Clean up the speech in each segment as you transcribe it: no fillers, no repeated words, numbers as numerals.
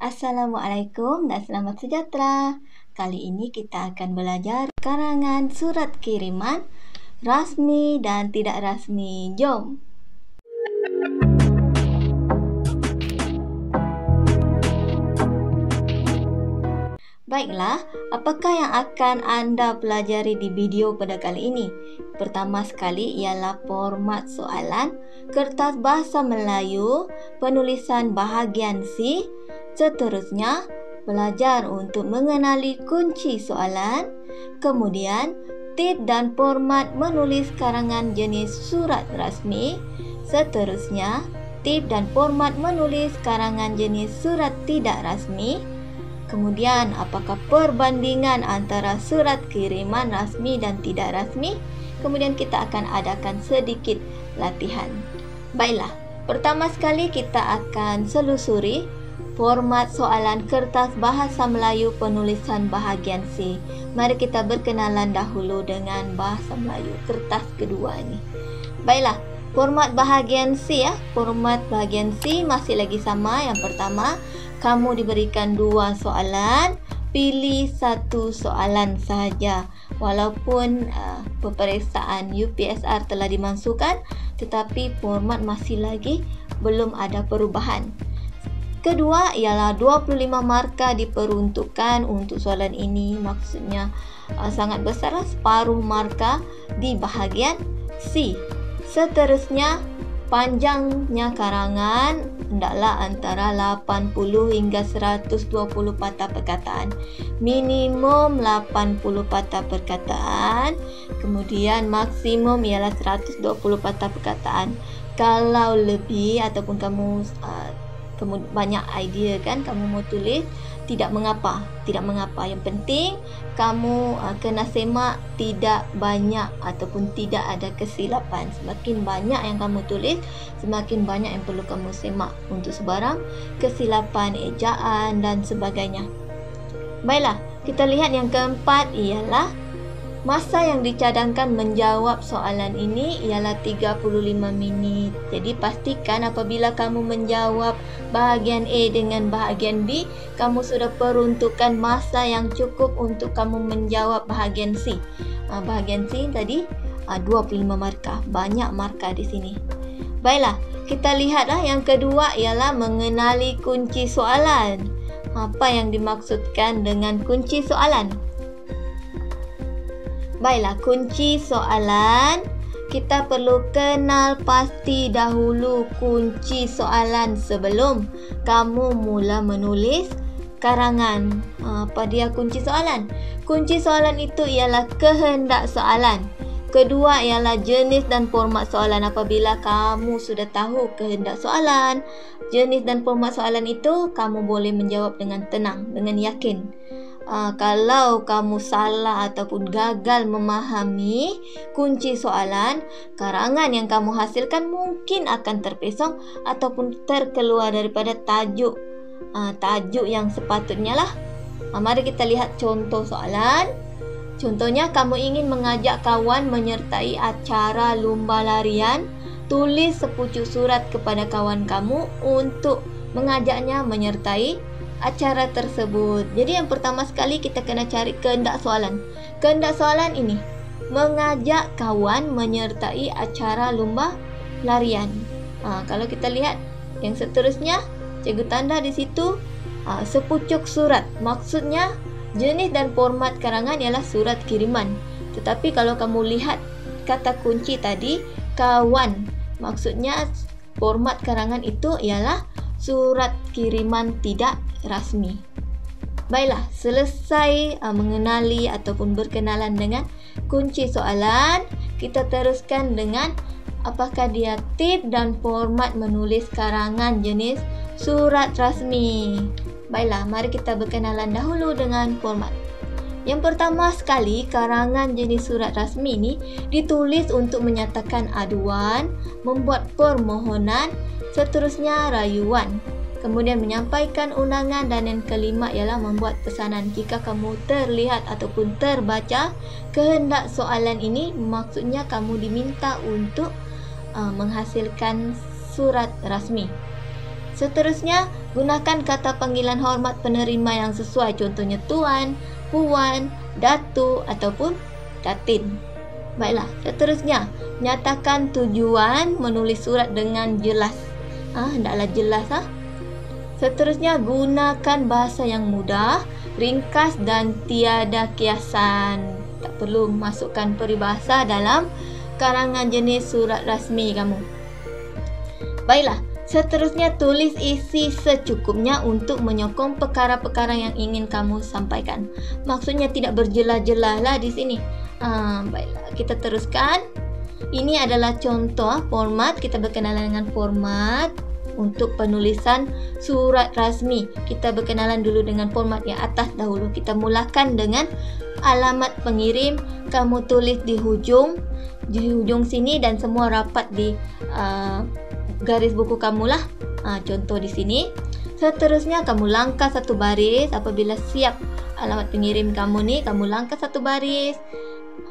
Assalamualaikum dan selamat sejahtera. Kali ini kita akan belajar karangan surat kiriman rasmi dan tidak rasmi. Jom! Baiklah, apakah yang akan anda pelajari di video pada kali ini? Pertama sekali ialah format soalan, kertas bahasa Melayu, penulisan bahagian C. Seterusnya, belajar untuk mengenali kunci soalan. Kemudian, tip dan format menulis karangan jenis surat rasmi. Seterusnya, tip dan format menulis karangan jenis surat tidak rasmi. Kemudian, apakah perbandingan antara surat kiriman rasmi dan tidak rasmi? Kemudian kita akan adakan sedikit latihan. Baiklah, pertama sekali kita akan selusuri format soalan kertas bahasa Melayu penulisan bahagian C. Mari kita berkenalan dahulu dengan bahasa Melayu kertas kedua ini. Baiklah, format bahagian C ya. Format bahagian C masih lagi sama. Yang pertama, kamu diberikan 2 soalan, pilih 1 soalan sahaja. Walaupun peperiksaan UPSR telah dimasukkan, tetapi format masih lagi belum ada perubahan. Kedua ialah 25 markah diperuntukkan untuk soalan ini. Maksudnya sangat besar, separuh markah di bahagian C. Seterusnya, panjangnya karangan hendaklah antara 80 hingga 120 patah perkataan. Minimum 80 patah perkataan. Kemudian maksimum ialah 120 patah perkataan. Kalau lebih ataupun kamu banyak idea kan, kamu mau tulis, tidak mengapa. Yang penting kamu kena semak tidak banyak ataupun tidak ada kesilapan. Semakin banyak yang kamu tulis, semakin banyak yang perlu kamu semak untuk sebarang kesilapan, ejaan dan sebagainya. Baiklah, kita lihat yang keempat ialah masa yang dicadangkan menjawab soalan ini ialah 35 minit. Jadi pastikan apabila kamu menjawab bahagian A dengan bahagian B, kamu sudah peruntukkan masa yang cukup untuk kamu menjawab bahagian C. Bahagian C tadi 25 markah. Banyak markah di sini. Baiklah, kita lihatlah yang kedua ialah mengenali kunci soalan. Apa yang dimaksudkan dengan kunci soalan? Baiklah, kunci soalan, kita perlu kenal pasti dahulu kunci soalan sebelum kamu mula menulis karangan. Apa dia kunci soalan? Kunci soalan itu ialah kehendak soalan. Kedua ialah jenis dan format soalan. Apabila kamu sudah tahu kehendak soalan, jenis dan format soalan itu, kamu boleh menjawab dengan tenang, dengan yakin. Kalau kamu salah ataupun gagal memahami kunci soalan, karangan yang kamu hasilkan mungkin akan terpesong ataupun terkeluar daripada tajuk yang sepatutnya lah. Mari kita lihat contoh soalan. Contohnya, kamu ingin mengajak kawan menyertai acara lomba larian. Tulis sepucuk surat kepada kawan kamu untuk mengajaknya menyertai acara tersebut. Jadi yang pertama sekali kita kena cari kehendak soalan. Kehendak soalan ini mengajak kawan menyertai acara lomba larian. Kalau kita lihat yang seterusnya, cikgu tanda di situ sepucuk surat. Maksudnya jenis dan format karangan ialah surat kiriman. Tetapi kalau kamu lihat kata kunci tadi, kawan, maksudnya format karangan itu ialah surat kiriman tidak rasmi. Baiklah, selesai mengenali ataupun berkenalan dengan kunci soalan, kita teruskan dengan apakah dia tip dan format menulis karangan jenis surat rasmi. Baiklah, mari kita berkenalan dahulu dengan format. Yang pertama sekali, karangan jenis surat rasmi ini ditulis untuk menyatakan aduan, membuat permohonan, seterusnya rayuan. Kemudian menyampaikan undangan, dan yang kelima ialah membuat pesanan. Jika kamu terlihat ataupun terbaca kehendak soalan ini, maksudnya kamu diminta untuk menghasilkan surat rasmi. Seterusnya, gunakan kata panggilan hormat penerima yang sesuai, contohnya tuan, puan, datu ataupun datin. Baiklah, seterusnya, nyatakan tujuan menulis surat dengan jelas. Hendaklah jelas. Seterusnya, gunakan bahasa yang mudah, ringkas dan tiada kiasan. Tak perlu masukkan peribahasa dalam karangan jenis surat rasmi kamu. Baiklah, seterusnya tulis isi secukupnya untuk menyokong perkara-perkara yang ingin kamu sampaikan. Maksudnya tidak berjelas-jelas lah di sini. Baiklah, kita teruskan. Ini adalah contoh format. Kita berkenalan dengan format untuk penulisan surat rasmi. Kita berkenalan dulu dengan format yang atas dahulu. Kita mulakan dengan alamat pengirim. Kamu tulis di hujung sini dan semua rapat di garis buku kamu lah. Contoh di sini. Seterusnya kamu langkah satu baris. Apabila siap alamat pengirim kamu ni, kamu langkah satu baris.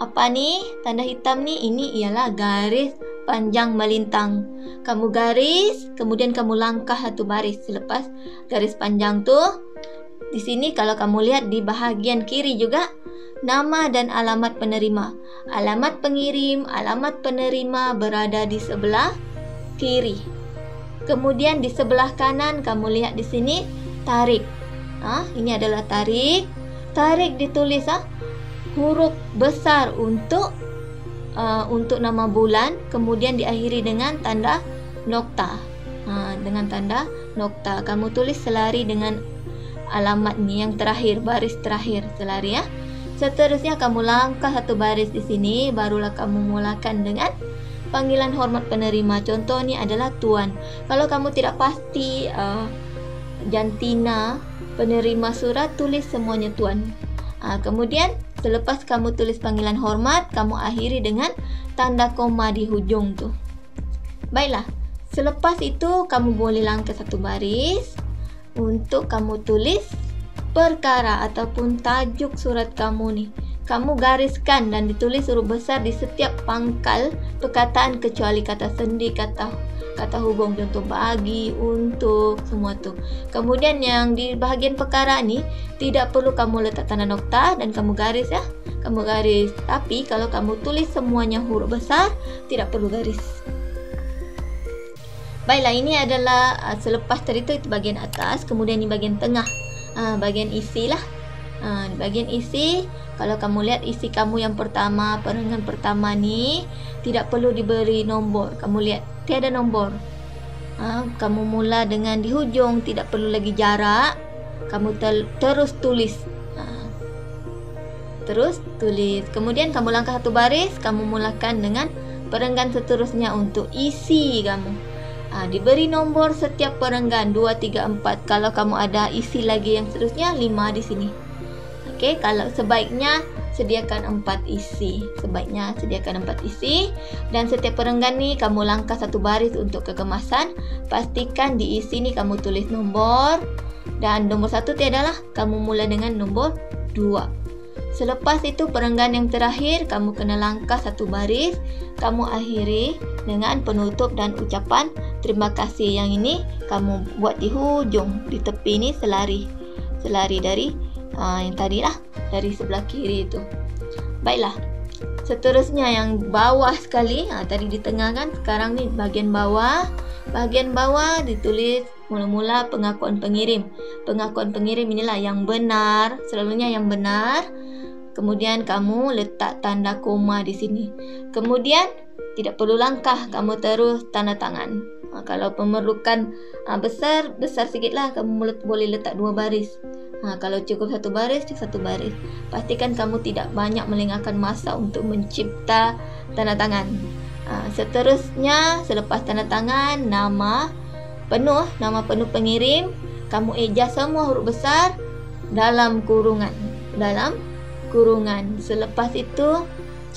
Apa ni? Tanda hitam ni, ini ialah garis panjang melintang. Kamu garis, kemudian kamu langkah satu baris. Selepas garis panjang tu, di sini kalau kamu lihat di bahagian kiri juga, nama dan alamat penerima. Alamat pengirim, alamat penerima berada di sebelah kiri. Kemudian di sebelah kanan kamu lihat di sini tarikh. Ini adalah tarikh. Tarikh ditulis huruf besar untuk nama bulan, kemudian diakhiri dengan tanda nokta. Dengan tanda nokta. Kamu tulis selari dengan alamat ni yang terakhir, baris terakhir, selari ya. Seterusnya kamu langkah satu baris di sini, barulah kamu mulakan dengan panggilan hormat penerima. Contoh ni adalah tuan. Kalau kamu tidak pasti jantina penerima surat, tulis semuanya tuan. Kemudian selepas kamu tulis panggilan hormat, kamu akhiri dengan tanda koma di hujung tu. Baiklah, selepas itu kamu boleh langkah satu baris untuk kamu tulis perkara ataupun tajuk surat kamu ni. Kamu gariskan dan ditulis huruf besar di setiap pangkal perkataan kecuali kata sendi, kata hubung, contoh bagi, untuk, semua tu. Kemudian yang di bahagian perkara ni tidak perlu kamu letak tanda nokta dan kamu garis ya. Kamu garis. Tapi kalau kamu tulis semuanya huruf besar, tidak perlu garis. Baiklah, ini adalah selepas tadi itu bahagian atas, kemudian di bahagian tengah. Bahagian isi lah. Bahagian isi, kalau kamu lihat isi kamu yang pertama, perenggan pertama ni tidak perlu diberi nombor. Kamu lihat tiada nombor. Kamu mula dengan di hujung, tidak perlu lagi jarak. Kamu terus tulis. Terus tulis. Kemudian kamu langkah satu baris, kamu mulakan dengan perenggan seterusnya untuk isi kamu. Diberi nombor setiap perenggan 2, 3, 4. Kalau kamu ada isi lagi yang seterusnya 5 di sini. Okey, kalau sebaiknya sediakan 4 isi. Sebaiknya sediakan 4 isi. Dan setiap perenggan ni kamu langkah satu baris untuk kekemasan. Pastikan di isi ni kamu tulis nombor. Dan nombor 1 tiadalah. Kamu mula dengan nombor 2. Selepas itu perenggan yang terakhir, kamu kena langkah satu baris. Kamu akhiri dengan penutup dan ucapan terima kasih. Yang ini kamu buat di hujung, di tepi ni selari. Selari dari yang tadi lah, dari sebelah kiri itu. Baiklah, seterusnya yang bawah sekali, tadi di tengah kan, sekarang ni bahagian bawah. Bahagian bawah ditulis mula-mula pengakuan pengirim. Pengakuan pengirim inilah yang benar, selalunya yang benar. Kemudian kamu letak tanda koma di sini. Kemudian tidak perlu langkah, kamu terus tanda tangan. Kalau memerlukan besar sikitlah, kamu boleh letak 2 baris. Kalau cukup 1 baris, cukup 1 baris. Pastikan kamu tidak banyak melengahkan masa untuk mencipta tanda tangan. Seterusnya, selepas tanda tangan, nama penuh pengirim, kamu eja semua huruf besar dalam kurungan. Selepas itu,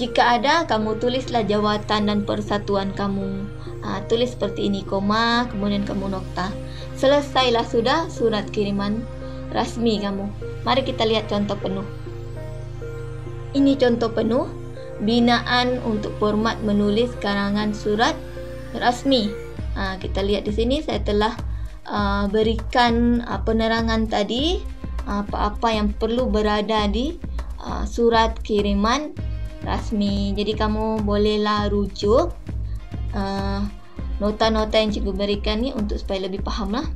jika ada, kamu tulislah jawatan dan persatuan kamu. Tulis seperti ini, koma, kemudian kamu nokta. Selesailah sudah surat kiriman rasmi kamu. Mari kita lihat contoh penuh. Ini contoh penuh, binaan untuk format menulis karangan surat rasmi. Kita lihat di sini, saya telah berikan penerangan tadi, apa-apa yang perlu berada di surat kiriman rasmi. Jadi kamu bolehlah rujuk nota-nota yang cikgu berikan ni untuk supaya lebih faham lah.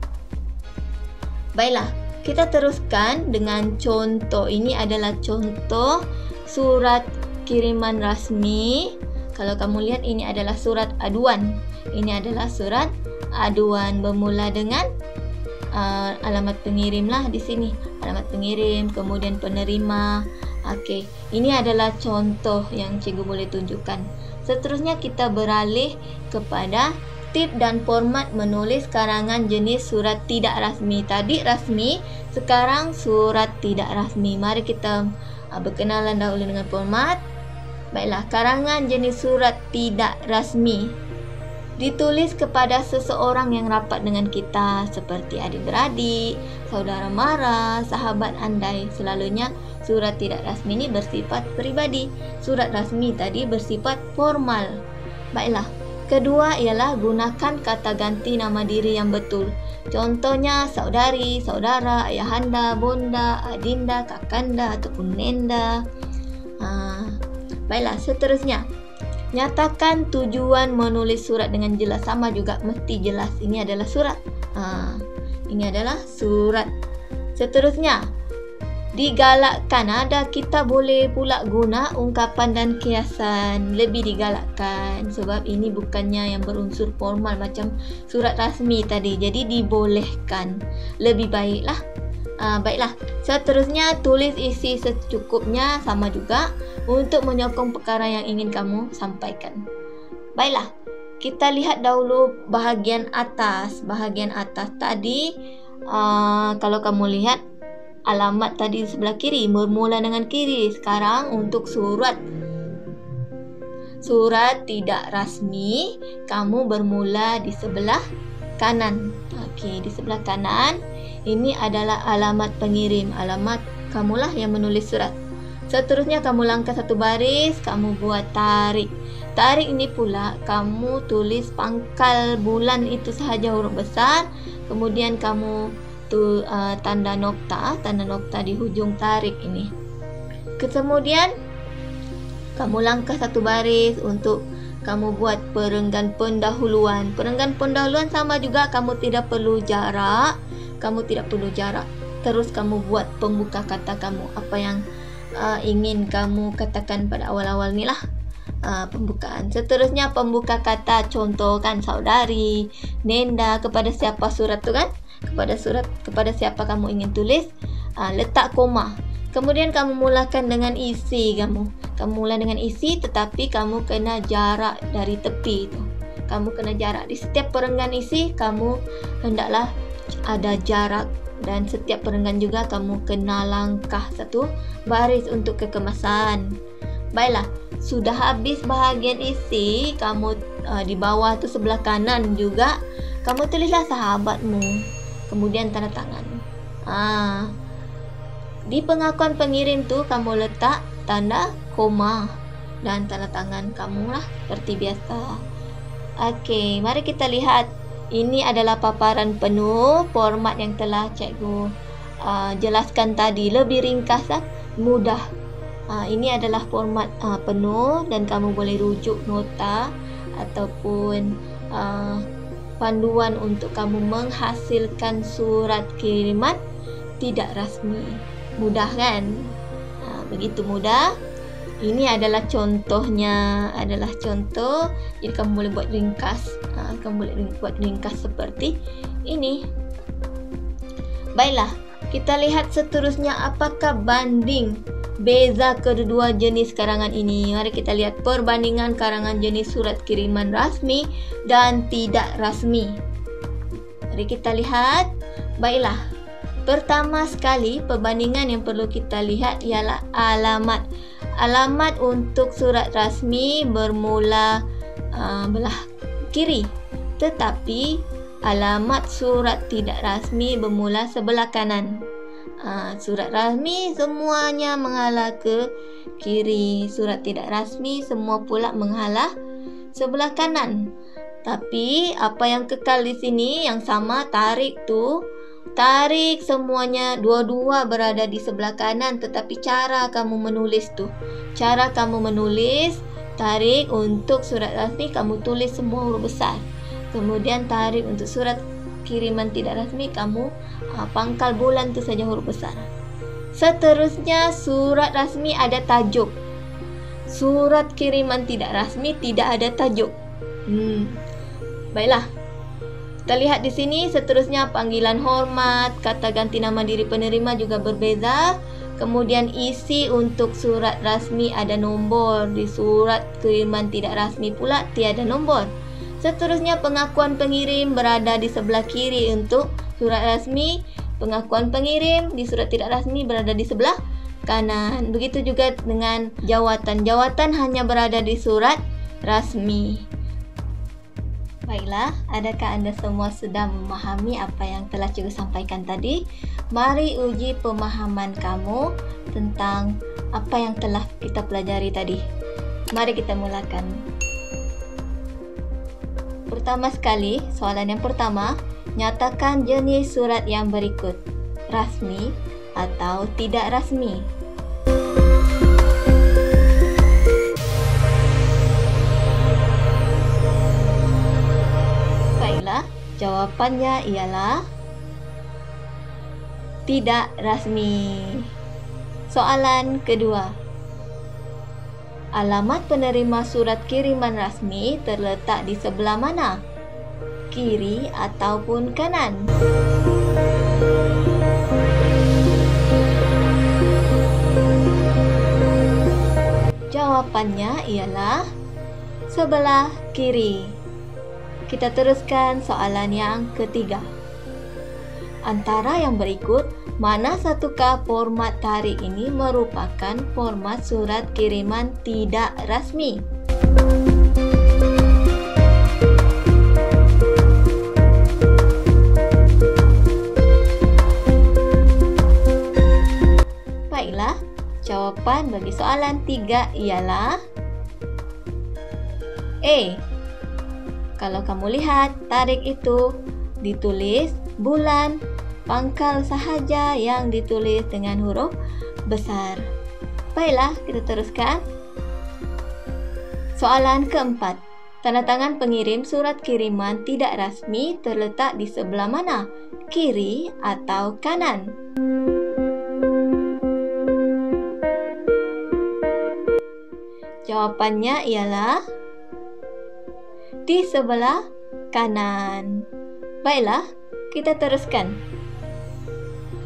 Baiklah, kita teruskan dengan contoh. Ini adalah contoh surat kiriman rasmi. Kalau kamu lihat, ini adalah surat aduan. Ini adalah surat aduan bermula dengan alamat pengirim lah di sini. Alamat pengirim, kemudian penerima. Okey, ini adalah contoh yang cikgu boleh tunjukkan. Seterusnya kita beralih kepada tip dan format menulis karangan jenis surat tidak rasmi. Tadi rasmi, sekarang surat tidak rasmi. Mari kita berkenalan dahulu dengan format. Baiklah, karangan jenis surat tidak rasmi ditulis kepada seseorang yang rapat dengan kita, seperti adik-beradik, saudara mara, sahabat andai. Selalunya surat tidak rasmi ini bersifat peribadi. Surat rasmi tadi bersifat formal. Baiklah, kedua ialah gunakan kata ganti nama diri yang betul. Contohnya saudari, saudara, ayahanda, bonda, adinda, kakanda ataupun nenda. Baiklah, seterusnya. Nyatakan tujuan menulis surat dengan jelas. Sama juga, mesti jelas. Ini adalah surat. Ini adalah surat. Seterusnya, digalakkan. Kita boleh pula guna ungkapan dan kiasan. Lebih digalakkan. Sebab ini bukannya yang berunsur formal macam surat rasmi tadi. Jadi dibolehkan. Lebih baiklah. Baiklah, seterusnya tulis isi secukupnya. Sama juga untuk menyokong perkara yang ingin kamu sampaikan. Baiklah, kita lihat dahulu bahagian atas. Bahagian atas tadi, kalau kamu lihat alamat tadi di sebelah kiri, bermula dengan kiri. Sekarang untuk surat tidak rasmi, kamu bermula di sebelah kanan. Okey, di sebelah kanan ini adalah alamat pengirim. Alamat kamulah yang menulis surat. Seterusnya kamu langkah satu baris, kamu buat tarik. Tarik ini pula kamu tulis pangkal bulan itu sahaja huruf besar. Kemudian kamu tanda nokta di hujung tarik ini. Kemudian kamu langkah satu baris untuk kamu buat perenggan pendahuluan. Perenggan pendahuluan sama juga, kamu tidak perlu jarak. Terus kamu buat pembuka kata kamu. Apa yang ingin kamu katakan pada awal-awal ni lah. Pembukaan. Seterusnya pembuka kata, contoh kan saudari, nenda, kepada siapa surat tu kan? Kepada siapa kamu ingin tulis, letak koma. Kemudian kamu mulakan dengan isi kamu. Kamu mula dengan isi, tetapi kamu kena jarak dari tepi tu. Kamu kena jarak. Di setiap perenggan isi, kamu hendaklah ada jarak. Dan setiap perenggan juga kamu kena langkah satu baris untuk kekemasan. Baiklah, sudah habis bahagian isi, kamu di bawah tu sebelah kanan juga, kamu tulislah sahabatmu. Kemudian tanda tangan. Di pengakuan pengirim tu kamu letak tanda koma dan tanda tangan kamu lah seperti biasa. Okey, mari kita lihat. Ini adalah paparan penuh format yang telah cikgu jelaskan tadi. Lebih ringkas lah, mudah. Ini adalah format penuh dan kamu boleh rujuk nota ataupun panduan untuk kamu menghasilkan surat kiriman tidak rasmi. Mudah kan? Begitu mudah. Ini adalah contohnya, jadi kamu boleh buat ringkas. Kamu boleh buat ringkas seperti ini. Baiklah, kita lihat seterusnya apakah banding beza kedua jenis karangan ini. Mari kita lihat perbandingan karangan jenis surat kiriman rasmi dan tidak rasmi. Mari kita lihat. Baiklah, pertama sekali perbandingan yang perlu kita lihat ialah alamat. Alamat untuk surat rasmi bermula belah kiri, tetapi alamat surat tidak rasmi bermula sebelah kanan. Surat rasmi semuanya mengalah ke kiri, surat tidak rasmi semua pula mengalah sebelah kanan. Tapi apa yang kekal di sini yang sama tarik tuh. Tarik semuanya, dua-dua berada di sebelah kanan, tetapi cara kamu menulis tuh. Cara kamu menulis, tarik untuk surat rasmi kamu tulis semua huruf besar. Kemudian tarik untuk surat kiriman tidak rasmi kamu pangkal bulan tu saja huruf besar. Seterusnya surat rasmi ada tajuk. Surat kiriman tidak rasmi tidak ada tajuk. Baiklah. Kita lihat di sini seterusnya panggilan hormat, kata ganti nama diri penerima juga berbeza. Kemudian isi untuk surat rasmi ada nombor, di surat kiriman tidak rasmi pula tiada nombor. Seterusnya pengakuan pengirim berada di sebelah kiri untuk surat rasmi, pengakuan pengirim di surat tidak rasmi berada di sebelah kanan. Begitu juga dengan jawatan. Jawatan hanya berada di surat rasmi. Baiklah, adakah anda semua sudah memahami apa yang telah cikgu sampaikan tadi? Mari uji pemahaman kamu tentang apa yang telah kita pelajari tadi. Mari kita mulakan. Pertama sekali, soalan yang pertama, nyatakan jenis surat yang berikut, rasmi atau tidak rasmi. Jawapannya ialah tidak rasmi. Soalan kedua. Alamat penerima surat kiriman rasmi terletak di sebelah mana? Kiri ataupun kanan? Jawapannya ialah sebelah kiri. Kita teruskan soalan yang ketiga. Antara yang berikut, mana satukah format tarik ini merupakan format surat kiriman tidak rasmi? Baiklah, jawapan bagi soalan 3 ialah A. Kalau kamu lihat, tarik itu ditulis bulan, pangkal sahaja yang ditulis dengan huruf besar. Baiklah, kita teruskan. Soalan keempat. Tanda tangan pengirim surat kiriman tidak rasmi terletak di sebelah mana? Kiri atau kanan? Jawapannya ialah di sebelah kanan. Baiklah, kita teruskan.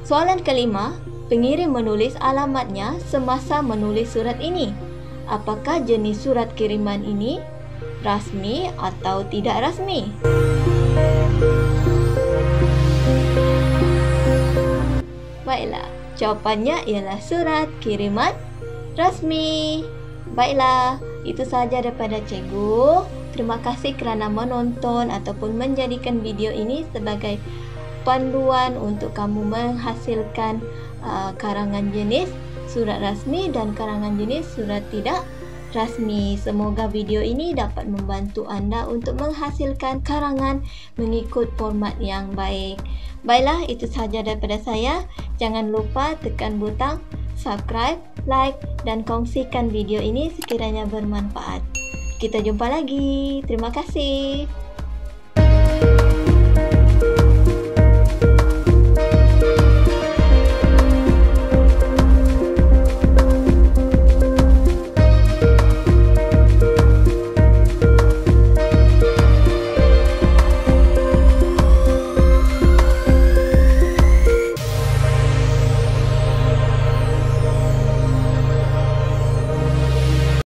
Soalan kelima, pengirim menulis alamatnya semasa menulis surat ini. Apakah jenis surat kiriman ini rasmi atau tidak rasmi? Baiklah, jawapannya ialah surat kiriman rasmi. Baiklah, itu sahaja daripada cikgu. Terima kasih kerana menonton ataupun menjadikan video ini sebagai panduan untuk kamu menghasilkan karangan jenis surat rasmi dan karangan jenis surat tidak rasmi. Semoga video ini dapat membantu anda untuk menghasilkan karangan mengikut format yang baik. Baiklah, itu sahaja daripada saya. Jangan lupa tekan butang subscribe, like dan kongsikan video ini sekiranya bermanfaat. Kita jumpa lagi. Terima kasih.